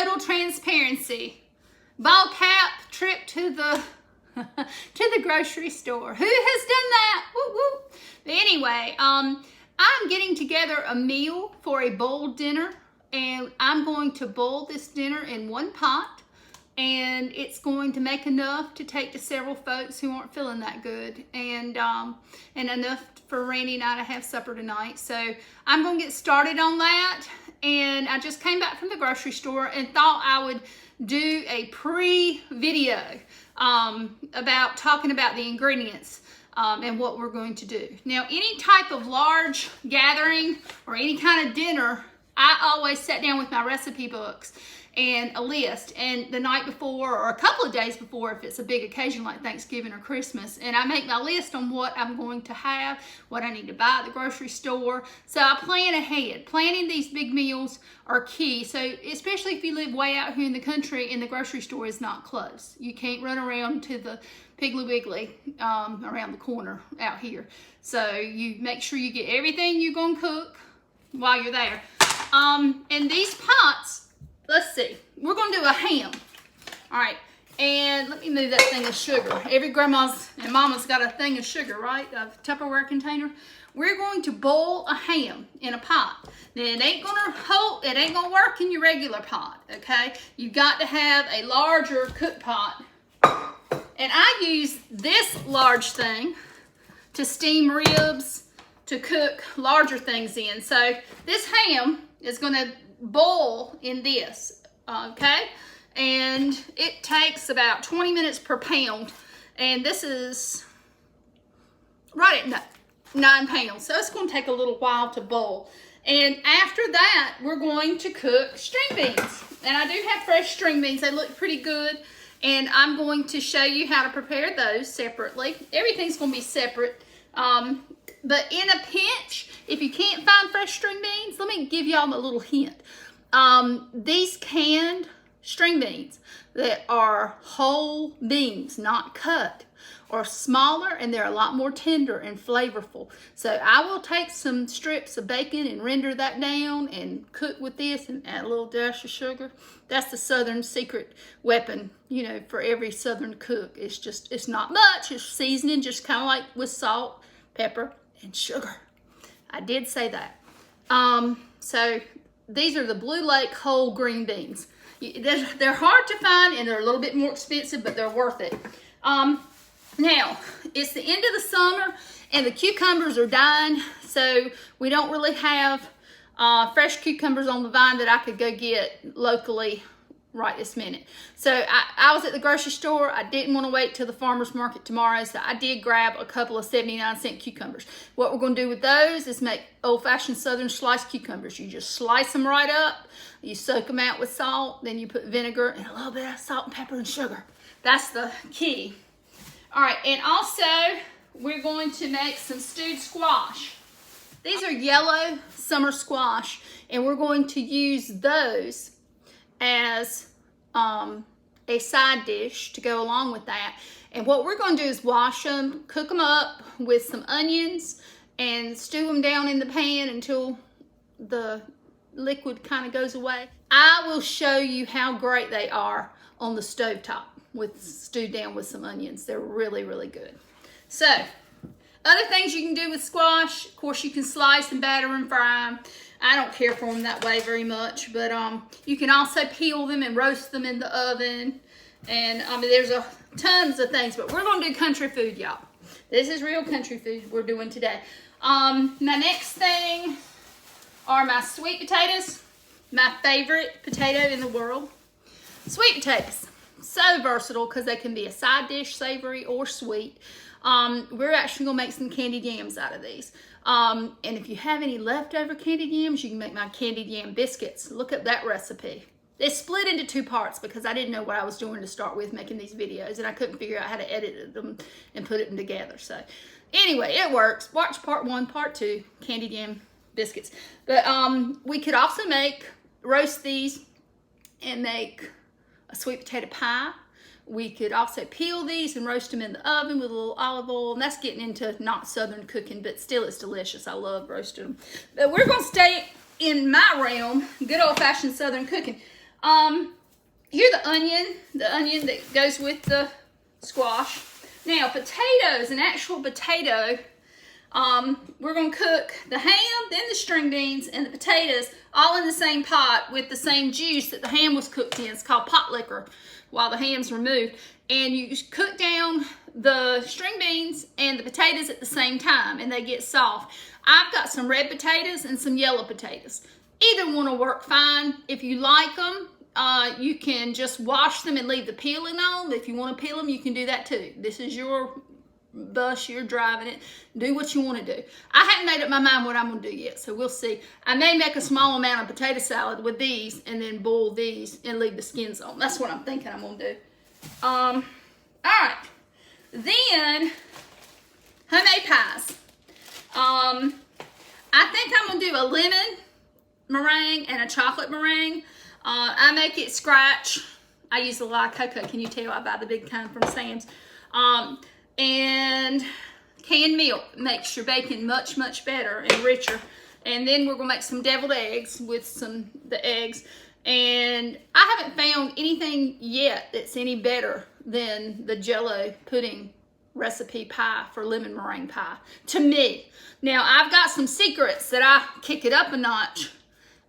total transparency, ball cap trip to the to the grocery store. Who has done that? Woo woo. But anyway, I'm getting together a meal for a bowl dinner, and I'm going to boil this dinner in one pot, and it's going to make enough to take to several folks who aren't feeling that good, and enough for Randy and I to have supper tonight. So I'm going to get started on that. And I just came back from the grocery store and thought I would do a pre-video about talking about the ingredients and what we're going to do. Now, any type of large gathering or any kind of dinner, I always sit down with my recipe books and a list, and the night before or a couple of days before, if it's a big occasion like Thanksgiving or Christmas, and I make my list on what I'm going to have, what I need to buy at the grocery store. So I plan ahead. Planning these big meals are key. So especially if you live way out here in the country and the grocery store is not close. You can't run around to the Piggly Wiggly around the corner out here. So you make sure you get everything you're gonna cook while you're there. And these pots, let's see, we're gonna do a ham. All right, and let me move that thing of sugar. Every grandma's and mama's got a thing of sugar, right? A Tupperware container. We're going to boil a ham in a pot. Now, it ain't gonna work in your regular pot, okay? You've got to have a larger cook pot. And I use this large thing to steam ribs, to cook larger things in. So this ham is gonna boil in this, okay? And it takes about 20 minutes per pound, and this is right at 9 pounds, so it's going to take a little while to boil. And after that, we're going to cook string beans, and I do have fresh string beans. They look pretty good, and I'm going to show you how to prepare those separately. Everything's going to be separate, but in a pinch, if you can't find fresh string beans, let me give y'all a little hint. These canned string beans that are whole beans, not cut, are smaller, and they're a lot more tender and flavorful. So I will take some strips of bacon and render that down and cook with this and add a little dash of sugar. That's the Southern secret weapon, you know, for every Southern cook. It's not much. It's seasoning, just kind of like with salt, pepper, and sugar. I did say that. So these are the Blue Lake whole green beans. They're hard to find, and they're a little bit more expensive, but they're worth it. Now, it's the end of the summer, and the cucumbers are dying, so we don't really have fresh cucumbers on the vine that I could go get locally right this minute. So I was at the grocery store. I didn't want to wait till the farmer's market tomorrow, so I did grab a couple of 79-cent cucumbers. What we're going to do with those is make old-fashioned Southern sliced cucumbers. You just slice them right up, you soak them out with salt, then you put vinegar and a little bit of salt and pepper and sugar. That's the key. All right, and also we're going to make some stewed squash. These are yellow summer squash, and we're going to use those as a side dish to go along with that. And what we're going to do is wash them, cook them up with some onions, and stew them down in the pan until the liquid kind of goes away. I will show you how great they are on the stovetop with stewed down with some onions. They're really, really good. So, other things you can do with squash, of course, you can slice and batter and fry them. I don't care for them that way very much, but you can also peel them and roast them in the oven. And I mean, there's tons of things, but we're gonna do country food, y'all. This is real country food we're doing today. My next thing are my sweet potatoes, my favorite potato in the world. Sweet potatoes, so versatile because they can be a side dish, savory or sweet. We're actually gonna make some candied yams out of these. And if you have any leftover candied yams, you can make my candied yam biscuits. Look up that recipe. It's split into 2 parts because I didn't know what I was doing to start with making these videos, and I couldn't figure out how to edit them and put them together. So anyway, it works. Watch part 1, part 2, candied yam biscuits. But we could also roast these and make a sweet potato pie. We could also peel these and roast them in the oven with a little olive oil. And that's getting into not Southern cooking, but still it's delicious. I love roasting them. But we're going to stay in my realm, good old-fashioned Southern cooking. Here's the onion that goes with the squash. Now, potatoes, an actual potato, we're going to cook the ham, then the string beans, and the potatoes all in the same pot with the same juice that the ham was cooked in. It's called pot liquor while the ham's removed. And you cook down the string beans and the potatoes at the same time, and they get soft. I've got some red potatoes and some yellow potatoes. Either one will work fine. If you like them, you can just wash them and leave the peeling on. If you want to peel them, you can do that too. This is your bus, you're driving it. Do what you want to do. I haven't made up my mind what I'm going to do yet, so we'll see. I may make a small amount of potato salad with these and then boil these and leave the skins on. That's what I'm thinking I'm going to do. All right. Then, homemade pies. I think I'm going to do a lemon meringue and a chocolate meringue. I make it scratch. I use a lot of cocoa. Can you tell? I buy the big kind from Sam's. And canned milk makes your bacon much, much better and richer. And then we're going to make some deviled eggs with the eggs. And I haven't found anything yet that's any better than the Jell-O pudding recipe pie for lemon meringue pie, to me. Now, I've got some secrets that I kick it up a notch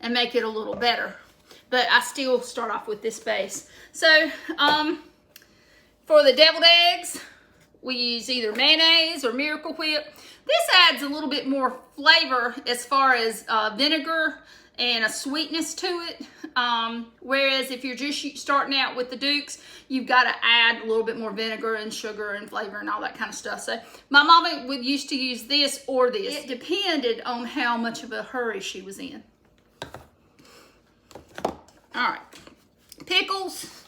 and make it a little better. But I still start off with this base. So, for the deviled eggs, we use either mayonnaise or Miracle Whip. This adds a little bit more flavor as far as vinegar and a sweetness to it. Whereas if you're just starting out with the Dukes, you've got to add a little bit more vinegar and sugar and flavor and all that kind of stuff. So my mama used to use this or this. It depended on how much of a hurry she was in. All right, pickles.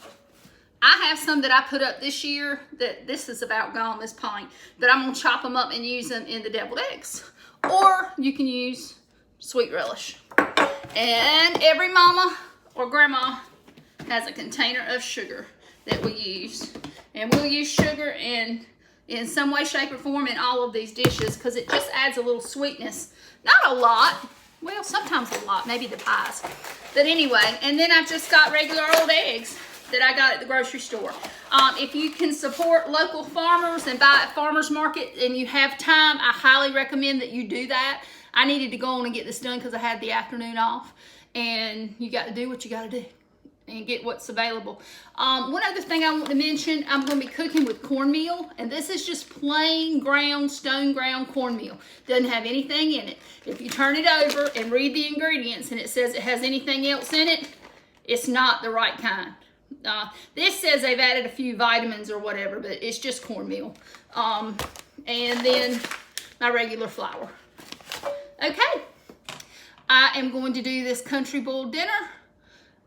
I have some that I put up this year that this is about gone, this pint, that I'm going to chop them up and use them in the deviled eggs. Or you can use sweet relish. And every mama or grandma has a container of sugar that we use. And we'll use sugar in some way, shape, or form in all of these dishes because it just adds a little sweetness. Not a lot. Well, sometimes a lot, maybe the pies. But anyway, and then I've just got regular old eggs that I got at the grocery store. If you can support local farmers and buy at farmers market and you have time, I highly recommend that you do that. I needed to go on and get this done because I had the afternoon off. And you got to do what you got to do and get what's available. One other thing I want to mention, I'm going to be cooking with cornmeal. And this is just plain ground, stone ground cornmeal. Doesn't have anything in it. If you turn it over and read the ingredients and it says it has anything else in it, it's not the right kind. This says they've added a few vitamins or whatever, but it's just cornmeal. And then my regular flour. Okay, I am going to do this country boiled dinner,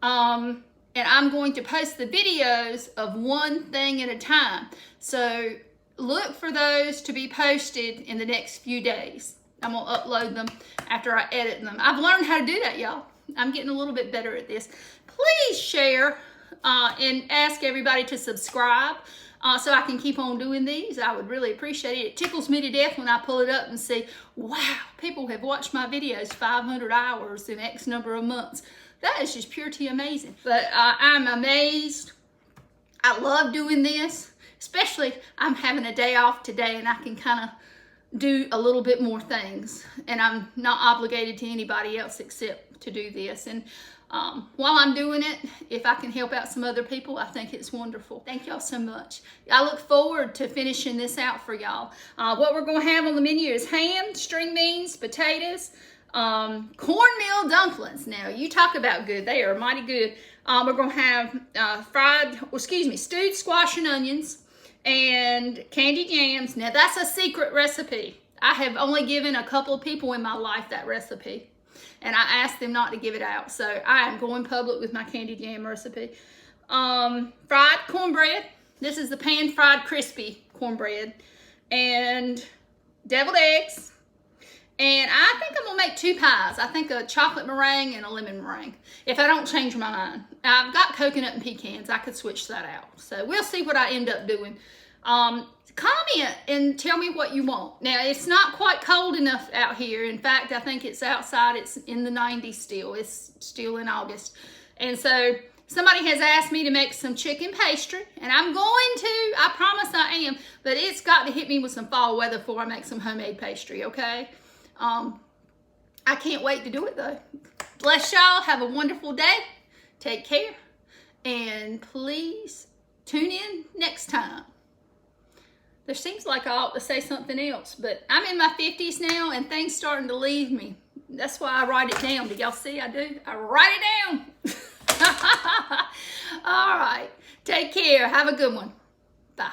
and I'm going to post the videos of one thing at a time. So look for those to be posted in the next few days. I'm going to upload them after I edit them. I've learned how to do that, y'all. I'm getting a little bit better at this. Please share and ask everybody to subscribe. So I can keep on doing these. I would really appreciate it. It tickles me to death when I pull it up and see, wow, people have watched my videos 500 hours in X number of months. That is just purely amazing. But I'm amazed. I love doing this, especially I'm having a day off today and I can kind of do a little bit more things. And I'm not obligated to anybody else except to do this. And while I'm doing it, if I can help out some other people, I think it's wonderful. Thank y'all so much. I look forward to finishing this out for y'all. What we're going to have on the menu is ham, string beans, potatoes, cornmeal dumplings. Now, you talk about good. They are mighty good. We're going to have stewed squash and onions and candied yams. Now, that's a secret recipe. I have only given a couple of people in my life that recipe. And I asked them not to give it out. So I am going public with my candied yam recipe. Fried cornbread. This is the pan-fried crispy cornbread. And deviled eggs. And I think I'm going to make two pies. I think a chocolate meringue and a lemon meringue. If I don't change my mind. I've got coconut and pecans. I could switch that out. So we'll see what I end up doing. Comment and tell me what you want. Now, it's not quite cold enough out here. In fact, I think it's outside. It's in the 90s still. It's still in August. And so Somebody has asked me to make some chicken pastry, and I'm going to. I promise I am, but it's got to hit me with some fall weather before I make some homemade pastry, okay? I can't wait to do it, though. Bless y'all. Have a wonderful day. Take care. And please tune in next time. There seems like I ought to say something else, but I'm in my 50s now, and things starting to leave me. That's why I write it down. Do y'all see I do? I write it down. All right. Take care. Have a good one. Bye.